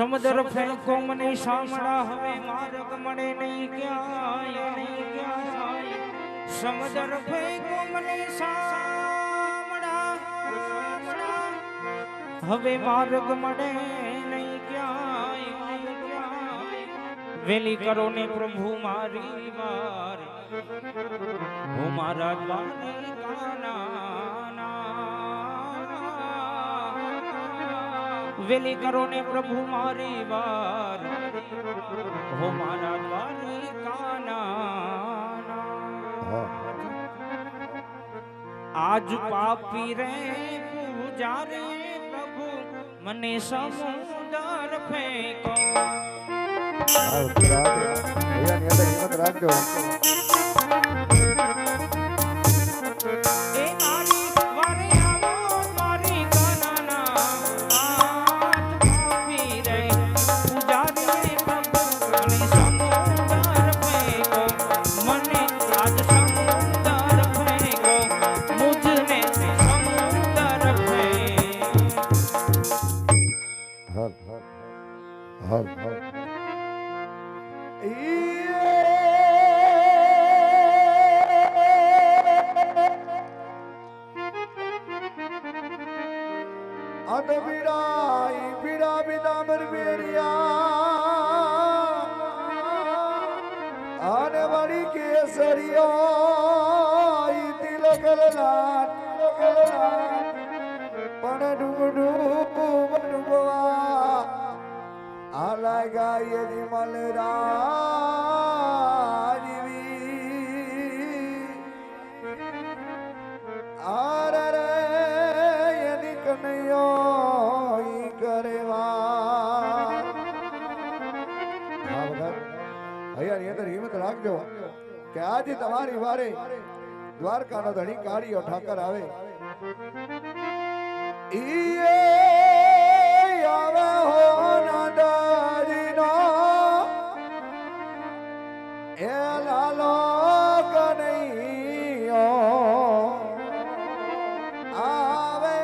સમુદ્ર ફેંકો મને સામડા હવે માર્ગ મળે નહીં ક્યાંય નહીં ક્યાંય સમુદ્ર ફેંકો મને સામડા હવે માર્ગ મળે નહીં ક્યાંય વેલી કરો ને પ્રભુ મારી વાર હું મારા દ્વારે કાના વેલી કરો ને પ્રભુ મારી વાર હો મારા દ્વારિકાના આજ પાપી રે પૂજા રે પ્રભુ મને સમુદર ફેંકો રાખજો રાખજો કે આજે તમારી વારે દ્વારકાનો ધણી કાળીઓ ઠાકર આવે આવે હો નાદારીનો એ લાલો કનૈયો આવે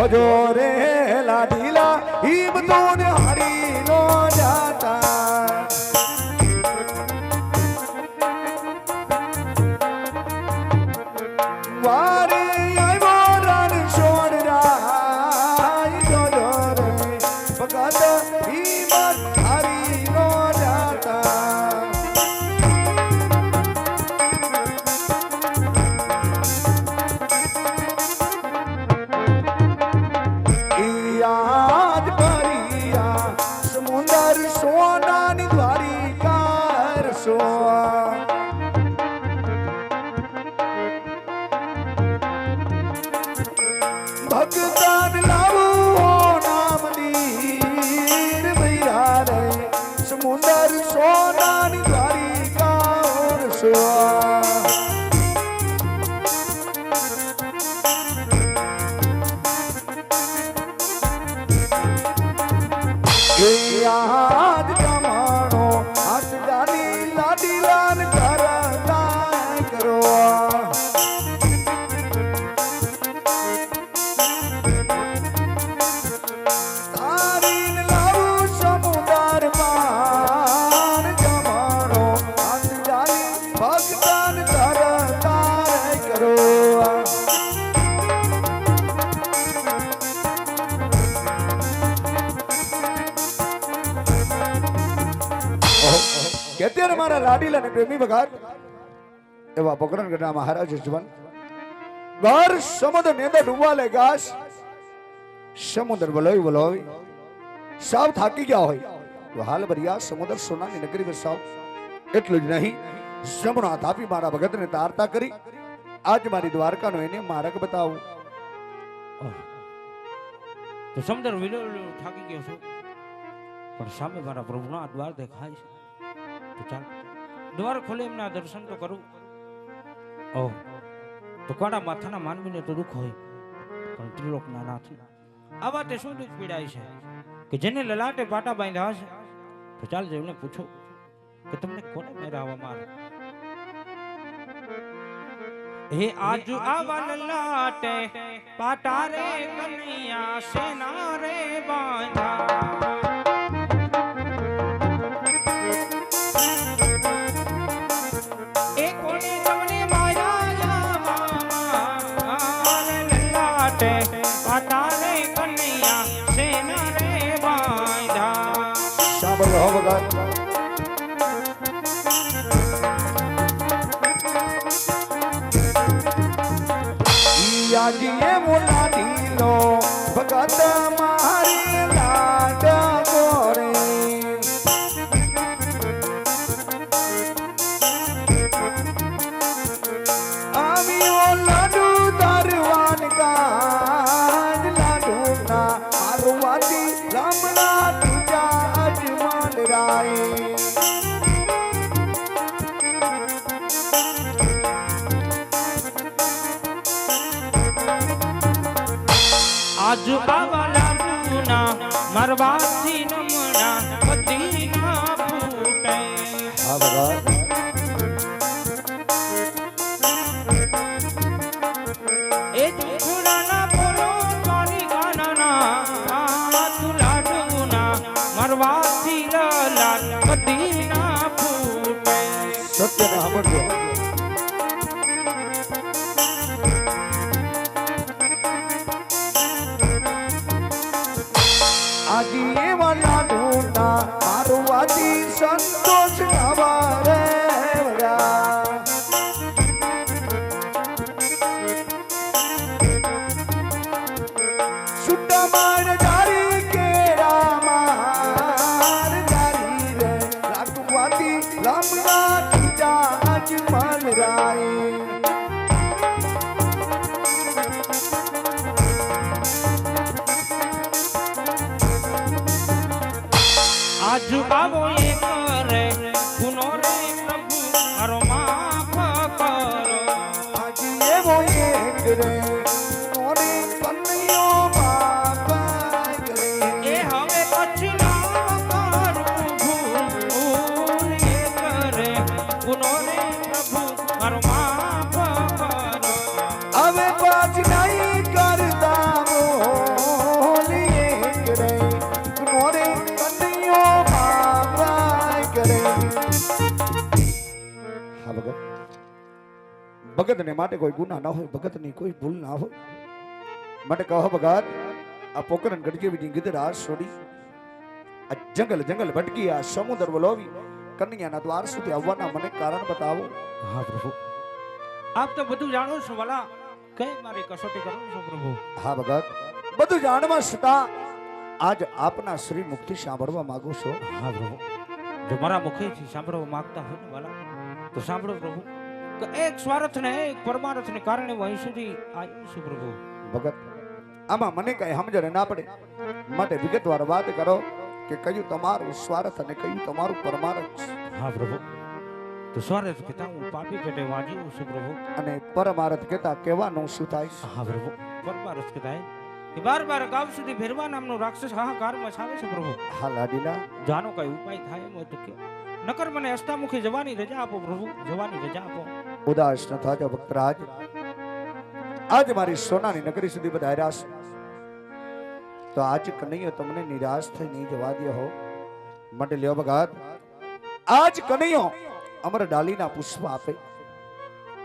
જોજો રે લાડીલા ઈમ તો ને હારી નો જાતા વારે આવ્યો રણ છોડ રાય જોજો રે ભગત ઈમ હારી નો જાતા યાદ કરિયા સમુંદર સોનાની દ્વારિકા સોવા ભગતાન લાવો નામની ભૈરા રે સમુંદર સોનાની દ્વારિકા સોવા યાદ જમાણો હાથ જાની લાડીલાન કરતા કરો તારીન લાવું સમુદર પાર જમાણો હાથ જાની ભગવાન કરતા કરો કે અત્યારે મારા લાડીલા ને પ્રેમી ભગત એવા પોકરણગઢના મહારાજ જવાન ઘર સમુદ્ર ને અંદર ડૂબવા લાગ્યા સમુદ્ર વલોય વલોય સાવ થાકી ગયા હોય તો હાલ ભર્યા સમુદ્ર સોનાની નગરી વસાવ એટલું જ નહીં જમણો હાથ આપી મારા ભગતને તારતા કરી આજ મારી દ્વારકાનો એને માર્ગ બતાવું તો સમુદ્ર વિલોય થાકી ગયો છું પણ સામે મારા પ્રભુનો આ દ્વાર દેખાય છે તો ચાલ દ્વાર ખોલે એમના દર્શન તો કરું ઓહ તો કોડા માથાના માનવીને તો દુઃખ હોય પણ ત્રિલોકના નાથ આ વાતે શું દુઃખ પીડાય છે કે જેને લલાટે પાટા બાંધ્યા છે તો ચાલ જેમને પૂછો કે તમને કોને મેરાવા મારે હે આજ આવા લલાટે પાટા રે કનૈયા સેના રે બાંધા સાંભળો હો ભગત યાજીએ મોલા દીલો ભગત મારી લાડા ગોરે આમિયો લાડુ દરવાન કાજ લાડુ ના મારવાતી રામના તુજા અજમાન રાય આજ આવા લાડુના મરવાથી નમણા પતિ ના ફૂટે હા ભગત એ જુઠડાના બોલો તારી ગાનાના આ તું લાડુના મરવાથી લાલ પતિ ના ફૂટે સત્યને સાંભળજો આજી એવા લાડુના મારવાથી સંતોષ નવારે સુટ્ટા માર જારી કેરા માર જારી રે લાડુવાથી રામના તુજા અજમલ રાય આજ આવો એ કરે ગુનો રે પ્રભુ મારો માફ કરો આજ એવો એક રે મોરે કન્યો બાપ કરે એ હવે પછી ના કરું ભૂલ એ કરે ગુનો રે પ્રભુ મારો માફ કરો હવે પાછ નહીં કરતા ભગતને માટે કોઈ ગુના ન હોય, ભગતની કોઈ ભૂલ ના હોય. માટે કહો ભગત, આ પોકરણ ગઢજેવી ગીધર આ છોડી આ જંગલ જંગલ ભટકી આ સમુદ્ર વલોવી કન્યાના દ્વાર સુધી આવવાના મને કારણ બતાવો. હા પ્રભુ, આપ તો બધું જાણો છો વાલા, કઈ મારી કસોટી કરો છો પ્રભુ. હા ભગત, બધું જાણવા છતાં આજ આપના શ્રી મુક્તિ સાંભળવા માંગુ છો. હા પ્રભુ, જો મારા મુખેથી સાંભળવા માંગતા હોય ને વાલા તો સાંભળો પ્રભુ, કે એક સ્વાર્થ ને એક પરમાર્થ ને કારણે હું અહીં સુધી આવ્યો છું પ્રભુ. ભગત, આમાં મને કઈ સમજણ ના પડે, માટે વિગતવાર વાત કરો કે કયું તમારું સ્વાર્થ અને કયું તમારું પરમાર્થ. હા પ્રભુ, તો સ્વાર્થ કહેતા હું પાપી પેટે વાંચ્યું છું પ્રભુ, અને પરમાર્થ કહેતા કહેવાનું શું થાય? હા પ્રભુ, પરમાર્થ કહેતા કે બાર બાર ગામ સુધી ભેરવા નામનો રાક્ષસ હાહાકાર મચાવે છે પ્રભુ. હા લાડીલા, જાનો કઈ ઉપાય થાય એમ હોય તો કયો, નકર મને અષ્ટામુખી જવાની રજા આપો પ્રભુ, જવાની રજા આપો. ઉદાસ ન થાજો ભક્તરાજ, આજ મારી સોનાની નગરી સુધી વધાર્યા છે, તો આજ કનૈયો તમને નિરાશ થઈ નહીં જવા દે હો. માટે લ્યો ભગત, આજ કનૈયો અમર ડાલીના પુષ્પ આપે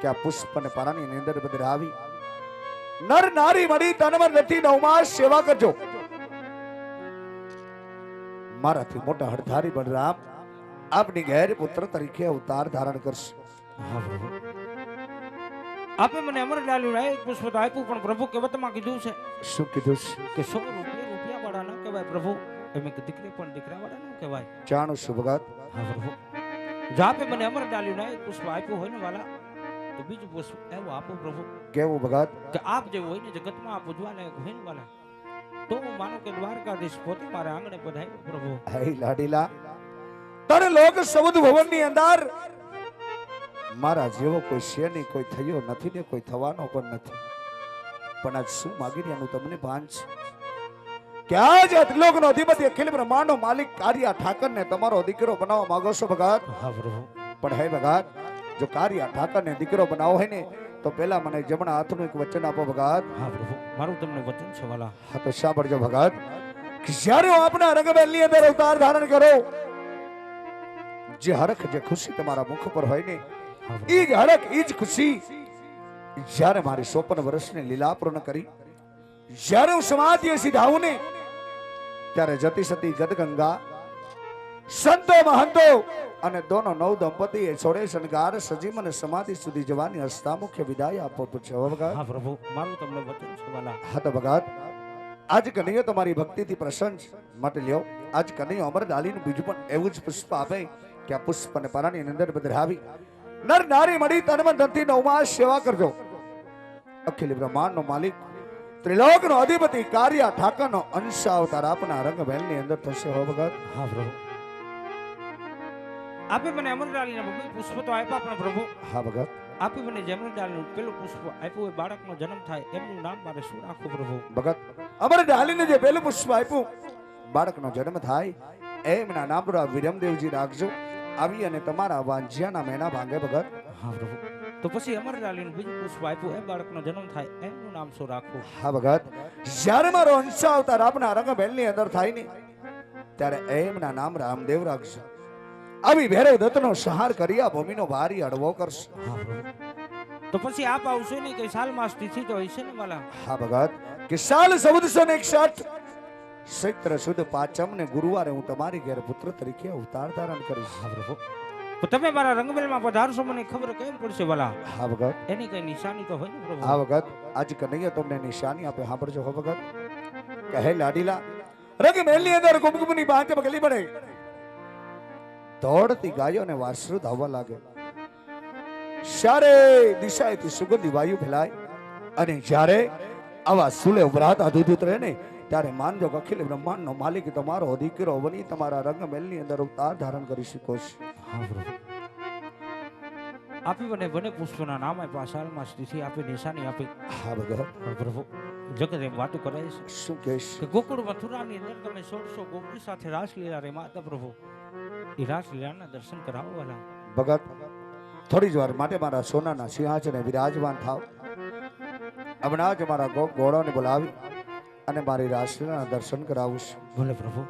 કે આ પુષ્પ અને પારાની અંદર બદરાવી નર નારી મળી તનમર નથી 9 માસ સેવા કરજો. મારાથી મોટા હળધારી બળરામ આપની ઘેર પુત્ર તરીકે અવતાર ધારણ કરશે. હા પ્રભુ, આપે મને અમર ડાલ્યું ને એક પુષ્પ તો આપ્યું, પણ પ્રભુ કહેવતમાં કીધું છે શું કીધું છે? કે 100 રૂપિયા વાળા ન કહેવાય પ્રભુ, એમ કે દીકરી પણ દીકરા વાળા ન કહેવાય. જાણું છું ભગત. હા પ્રભુ, જો આપે મને અમર ડાલ્યું ને એક પુષ્પ આપ્યું હોય ને વાલા તો બીજું પુષ્પ એવું આપો પ્રભુ, કેવું ભગત? કે આપ જેવું હોય ને જગતમાં આપ ઉજવા લાયક હોય ને વાલા, તો હું માનું કે દ્વારકાધીશ પોતે મારા આંગણે પધાર્યો પ્રભુ. હે લાડીલા, તને લોક સબુદ ભવનની અંદર મારા જેવો કોઈ છે નહીં, કોઈ થયો નથી ને કોઈ થવાનો પણ નથી. પણ આજ શું માગી રહ્યાનું તમને ભાન છે કે આજ ત્રિલોકનો અધિપતિ અખિલ બ્રહ્માંડનો માલિક કારિયા ઠાકરને તમારો દીકરો બનાવવા માંગો છો ભગત? હા પ્રભુ, પણ હે ભગત, જો કારિયા ઠાકરને દીકરો બનાવો હોય ને તો પહેલા મને જમણા હાથનું એક વચન આપો ભગત. હા પ્રભુ, મારું તમને વચન છે વાલા. હા તો સાંભળજો ભગત, કે જ્યારે હું આપના રંગમહેલની અંદર અવતાર ધારણ કરો, જે હરખ જે ખુશી તમારા મુખ પર હોય ને, ઈ જ હરખ ઈ જ ખુશી જ્યારે મારી 54 વર્ષની લીલા પૂર્ણ કરી, જ્યારે હું સમાધિએ સીધાવું ને ત્યારે જતી સતી ગદગંગા સંતો મહંતો અને દોનો નવ દંપતીએ છોડે શણગાર સજી મને સમાધિ સુધી જવાની હસ્તામુખ્ય વિદાય આપો છે. હા પ્રભુ, મારું તમને વચન છે વાલા. હા તો ભગત, આજ કનૈયો તમારી ભક્તિથી પ્રસન્ન છે, માટે લ્યો આજ કનૈયો અમર ડાલીનું બીજું પણ એવું જ પુષ્પ આપે કે આ પુષ્પ અને પારાની અંદર બદરાવી નર નારી મળી તનમન ધનથી 9 માસ સેવા કરજો. અખિલ બ્રહ્માંડનો માલિક ત્રિલોકનો અધિપતિ કારિયા ઠાકરનો અંશ અવતાર આપના રંગમહેલની અંદર થશે હો ભગત. હા પ્રભુ, આપે મને અમરડાલીના બબે પુષ્પ તો આપ્યા, પણ પ્રભુ હા ભગત, આપે મને અમરડાલીનું પેલું પુષ્પ આપ્યું એ બાળકનો જન્મ થાય એમનું નામ મારે શું રાખવું પ્રભુ? ભગત, અમર ડાલીને જે પહેલું પુષ્પ આપ્યું બાળકનો જન્મ થાય એમના નામ વિરમદેવજી રાખજો. આવી અને તમારા વાંજિયાના મેના ભાંગે ભગત. હા પ્રભુ, તો પછી અમરડાલીનું બીજું પુષ્પ આપ્યું એ બાળકનો જન્મ થાય એમનું નામ શું રાખવું? હા ભગત, જ્યારે મારો અંશ અવતાર આપના રંગમહેલની અંદર થાય ને ત્યારે એમના નામ રામદેવ રાખજો. આવી ભૈરવ દત્તનો સહાર કરી આ ભૂમિનો ભારી અડવો કરશે. હા પ્રભુ, તો પછી આપ આવશો ને કે સાલ માસ તિથિ તો હશે ને વાલા? હા ભગત, કે સાલ 1461 ચૈત્ર સુદ પાંચમ ને ગુરુવારે હું તમારી ઘેર પુત્ર તરીકે અવતાર ધારણ કરીશ. હા પ્રભુ, તો તમે મારા રંગમહેલમાં પધારશો મને ખબર કેમ પડશે વાલા? હા ભગત, એની કઈ નિશાની તો હોય ને પ્રભુ? હા ભગત, આજ કનૈયા તમને નિશાની આપે, સાંભળજો હો ભગત. કહે લાડીલા, રંગમહેલની અંદર કુમકુમની બાંધે પગલી પડે, દોડતી ગાયો અને વાસરુ ધાવવા લાગે, ચારે દિશાએથી સુગંધી વાયુ ફેલાય, અને જ્યારે આવા સુલે ઉભરાતા દૂધ રહે ને ત્યારે માનજો કે અખિલ બ્રહ્માંડનો માલિક તમારો દીકરો બની તમારા રંગમહેલની અંદર અવતાર ધારણ કરી શકો છો. હા પ્રભુ, આપી મને બને પુષ્પના નામ આપ્યા, સાલમાં તિથિ આપી, નિશાની આપી. હા ભગત, પણ પ્રભુ જગત એમ વાતો કરાય છે શું કહેશ? કે ગોકુળ મથુરાની અંદર તમે 1600 ગોપી સાથે રાસલીલા રે માતા પ્રભુ, એ રાસલીલાના દર્શન કરાવો વાલા. ભગત, થોડી જ વાર માટે મારા સોનાના સિંહાસને વિરાજમાન થાવ. હમણાં જ મારા ઘોડાને બોલાવી અને મારી રાસલીલાના દર્શન કરાવું છું. ભલે પ્રભુ.